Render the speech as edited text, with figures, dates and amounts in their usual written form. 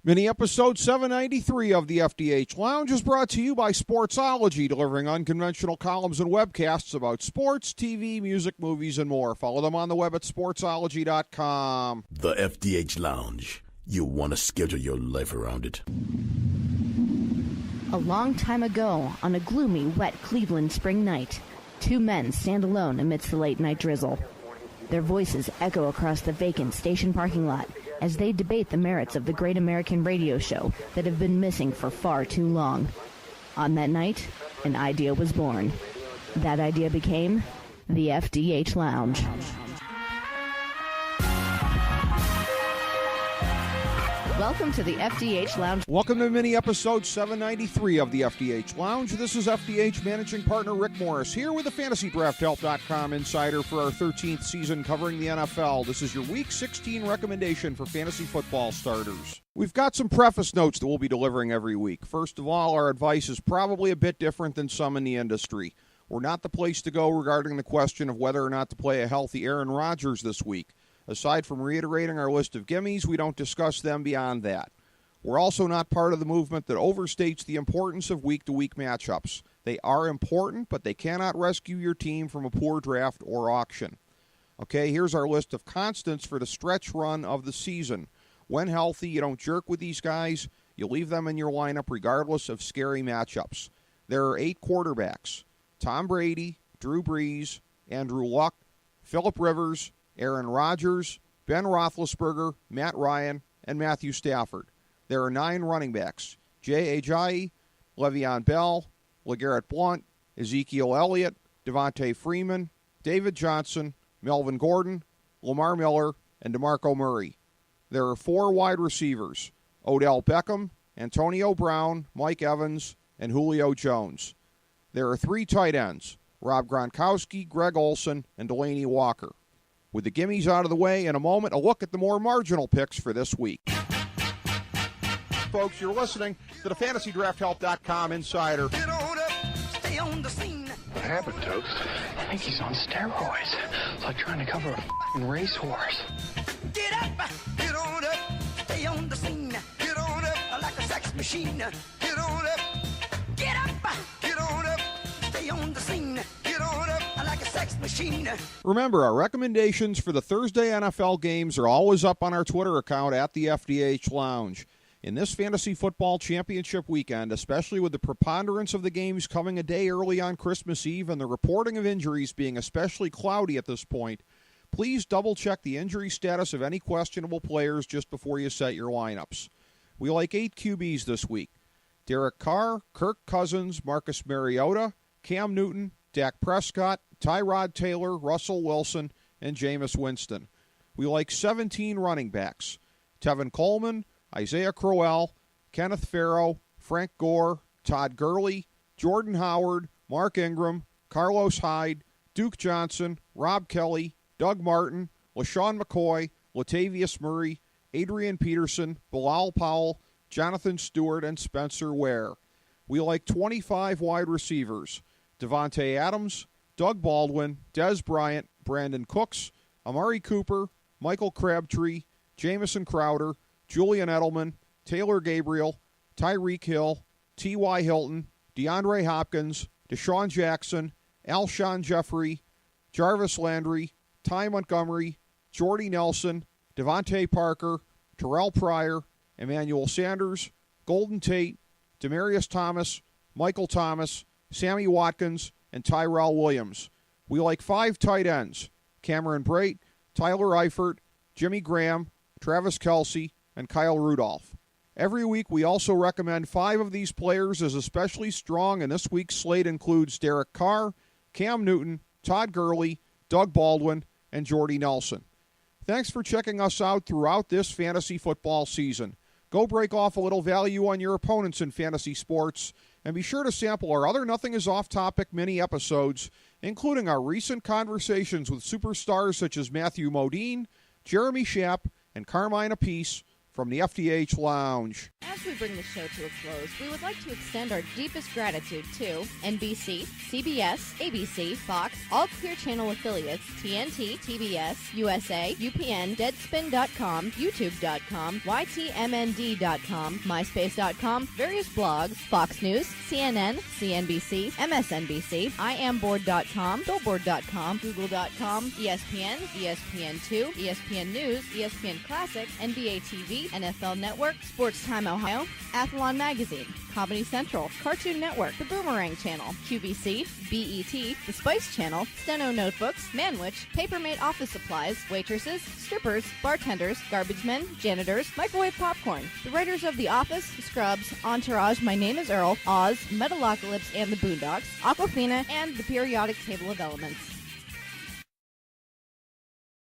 Mini episode 793 of the FDH Lounge is brought to you by Sportsology, delivering unconventional columns and webcasts about sports, TV, music, movies, and more. Follow them on the web at sportsology.com. The FDH Lounge. You want to schedule your life around it. A long time ago, on a gloomy, wet Cleveland spring night, two men stand alone amidst the late-night drizzle. Their voices echo across the vacant station parking lot as they debate the merits of the great American radio show that have been missing for far too long. On that night, an idea was born. That idea became the FDH Lounge. Welcome to the FDH Lounge. Welcome to mini episode 793 of the FDH Lounge. This is FDH managing partner Rick Morris here with the FantasyDraftHelp.com insider for our 13th season covering the NFL. This is your Week 16 recommendation for fantasy football starters. We've got some preface notes that we'll be delivering every week. First of all, our advice is probably a bit different than some in the industry. We're not the place to go regarding the question of whether or not to play a healthy Aaron Rodgers this week. Aside from reiterating our list of gimmies, we don't discuss them beyond that. We're also not part of the movement that overstates the importance of week-to-week matchups. They are important, but they cannot rescue your team from a poor draft or auction. Okay, here's our list of constants for the stretch run of the season. When healthy, you don't jerk with these guys. You leave them in your lineup regardless of scary matchups. There are 8 quarterbacks: Tom Brady, Drew Brees, Andrew Luck, Phillip Rivers, Aaron Rodgers, Ben Roethlisberger, Matt Ryan, and Matthew Stafford. There are 9 running backs: Jay Ajayi, Le'Veon Bell, LeGarrette Blount, Ezekiel Elliott, Devontae Freeman, David Johnson, Melvin Gordon, Lamar Miller, and DeMarco Murray. There are 4 wide receivers: Odell Beckham, Antonio Brown, Mike Evans, and Julio Jones. There are 3 tight ends: Rob Gronkowski, Greg Olsen, and Delaney Walker. With the gimmies out of the way, in a moment, a look at the more marginal picks for this week. Folks, you're listening to the FantasyDraftHelp.com insider. Get on up, stay on the scene. What happened, Toast? I think he's on steroids. It's like trying to cover a f***ing racehorse. Get up, get on up, stay on the scene. Get on up like a sex machine. Get on up, get up, get on up, stay on the scene. Get on up like a sex machine. Remember, our recommendations for the Thursday NFL games are always up on our Twitter account at the FDH Lounge. In this fantasy football championship weekend, especially with the preponderance of the games coming a day early on Christmas Eve and the reporting of injuries being especially cloudy at this point, please double-check the injury status of any questionable players just before you set your lineups. We like 8 QBs this week: Derek Carr, Kirk Cousins, Marcus Mariota, Cam Newton, Dak Prescott, Tyrod Taylor, Russell Wilson, and Jameis Winston. We like 17 running backs: Tevin Coleman, Isaiah Crowell, Kenneth Farrow, Frank Gore, Todd Gurley, Jordan Howard, Mark Ingram, Carlos Hyde, Duke Johnson, Rob Kelly, Doug Martin, LaShawn McCoy, Latavius Murray, Adrian Peterson, Bilal Powell, Jonathan Stewart, and Spencer Ware. We like 25 wide receivers: Devontae Adams, Doug Baldwin, Dez Bryant, Brandon Cooks, Amari Cooper, Michael Crabtree, Jamison Crowder, Julian Edelman, Taylor Gabriel, Tyreek Hill, T.Y. Hilton, DeAndre Hopkins, Deshaun Jackson, Alshon Jeffrey, Jarvis Landry, Ty Montgomery, Jordy Nelson, Devontae Parker, Terrell Pryor, Emmanuel Sanders, Golden Tate, Demaryius Thomas, Michael Thomas, Sammy Watkins, and Tyrell Williams. We like 5 tight ends: Cameron Brate, Tyler Eifert, Jimmy Graham, Travis Kelce, and Kyle Rudolph. Every week we also recommend 5 of these players as especially strong, and this week's slate includes Derek Carr, Cam Newton, Todd Gurley, Doug Baldwin, and Jordy Nelson. Thanks for checking us out throughout this fantasy football season. Go break off a little value on your opponents in fantasy sports, and be sure to sample our other Nothing is Off Topic mini episodes, including our recent conversations with superstars such as Matthew Modine, Jeremy Schaap, and Carmine Appice, from the FDH Lounge. As we bring the show to a close, we would like to extend our deepest gratitude to NBC, CBS, ABC, Fox, all Clear Channel affiliates, TNT, TBS, USA, UPN, Deadspin.com, YouTube.com, YTMND.com, MySpace.com, various blogs, Fox News, CNN, CNBC, MSNBC, IamBoard.com, Billboard.com, Google.com, ESPN, ESPN2, ESPN News, ESPN Classic, NBA TV, NFL Network, Sports Time Ohio, Athlon Magazine, Comedy Central, Cartoon Network, The Boomerang Channel, QVC, BET, The Spice Channel, Steno Notebooks, Manwich, Papermate Office Supplies, waitresses, strippers, bartenders, garbage men, janitors, microwave popcorn, the writers of The Office, Scrubs, Entourage, My Name is Earl, Oz, Metalocalypse and the Boondocks, Aquafina, and the Periodic Table of Elements.